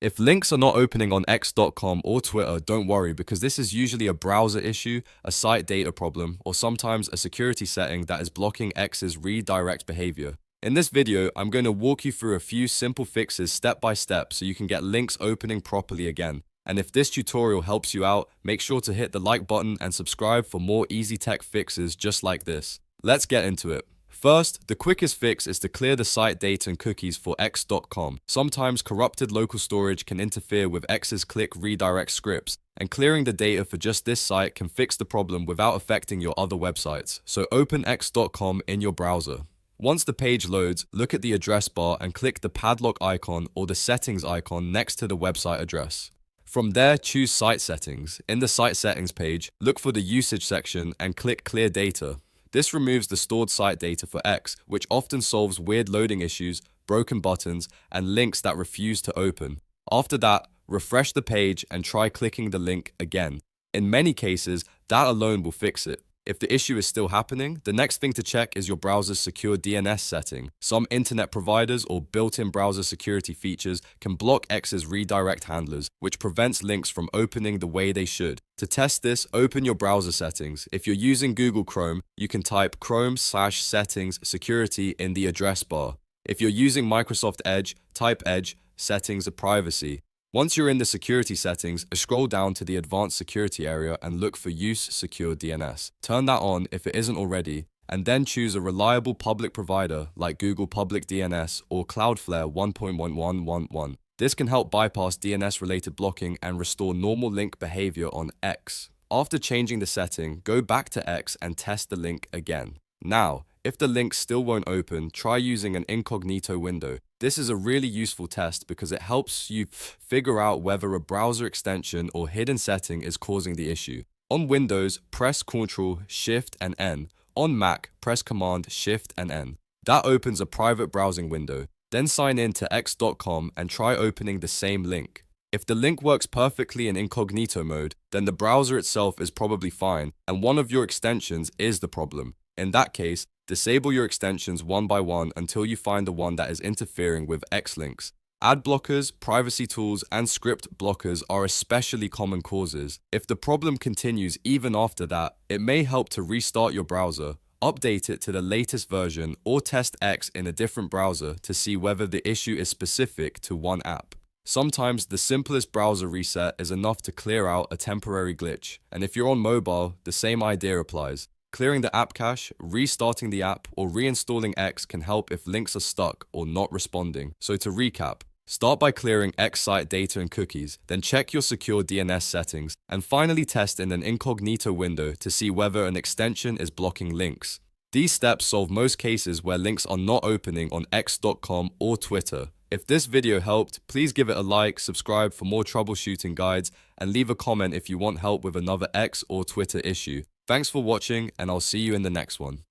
If links are not opening on x.com or Twitter, don't worry because this is usually a browser issue, a site data problem, or sometimes a security setting that is blocking X's redirect behavior. In this video, I'm going to walk you through a few simple fixes step by step so you can get links opening properly again. And if this tutorial helps you out, make sure to hit the like button and subscribe for more easy tech fixes just like this. Let's get into it. First, the quickest fix is to clear the site data and cookies for x.com. Sometimes corrupted local storage can interfere with X's click redirect scripts, and clearing the data for just this site can fix the problem without affecting your other websites. So open x.com in your browser. Once the page loads, look at the address bar and click the padlock icon or the settings icon next to the website address. From there, choose Site Settings. In the Site Settings page, look for the Usage section and click Clear Data. This removes the stored site data for X, which often solves weird loading issues, broken buttons, and links that refuse to open. After that, refresh the page and try clicking the link again. In many cases, that alone will fix it. If the issue is still happening, the next thing to check is your browser's secure DNS setting. Some internet providers or built-in browser security features can block X's redirect handlers, which prevents links from opening the way they should. To test this, open your browser settings. If you're using Google Chrome, you can type Chrome/settings security in the address bar. If you're using Microsoft Edge, type Edge settings privacy. Once you're in the security settings, scroll down to the advanced security area and look for Use Secure DNS. Turn that on if it isn't already, and then choose a reliable public provider like Google Public DNS or Cloudflare 1.1111. This can help bypass DNS-related blocking and restore normal link behavior on X. After changing the setting, go back to X and test the link again. Now, if the link still won't open, try using an Incognito window. This is a really useful test because it helps you figure out whether a browser extension or hidden setting is causing the issue. On Windows, press Ctrl, Shift, and N. On Mac, press Command, Shift, and N. That opens a private browsing window. Then sign in to x.com and try opening the same link. If the link works perfectly in incognito mode, then the browser itself is probably fine, and one of your extensions is the problem. In that case, disable your extensions one by one until you find the one that is interfering with X links. Ad blockers, privacy tools, and script blockers are especially common causes. If the problem continues even after that, it may help to restart your browser, update it to the latest version, or test X in a different browser to see whether the issue is specific to one app. Sometimes the simplest browser reset is enough to clear out a temporary glitch, and if you're on mobile, the same idea applies. Clearing the app cache, restarting the app, or reinstalling X can help if links are stuck or not responding. So to recap, start by clearing X site data and cookies, then check your secure DNS settings, and finally test in an incognito window to see whether an extension is blocking links. These steps solve most cases where links are not opening on x.com or Twitter. If this video helped, please give it a like, subscribe for more troubleshooting guides, and leave a comment if you want help with another X or Twitter issue. Thanks for watching, and I'll see you in the next one.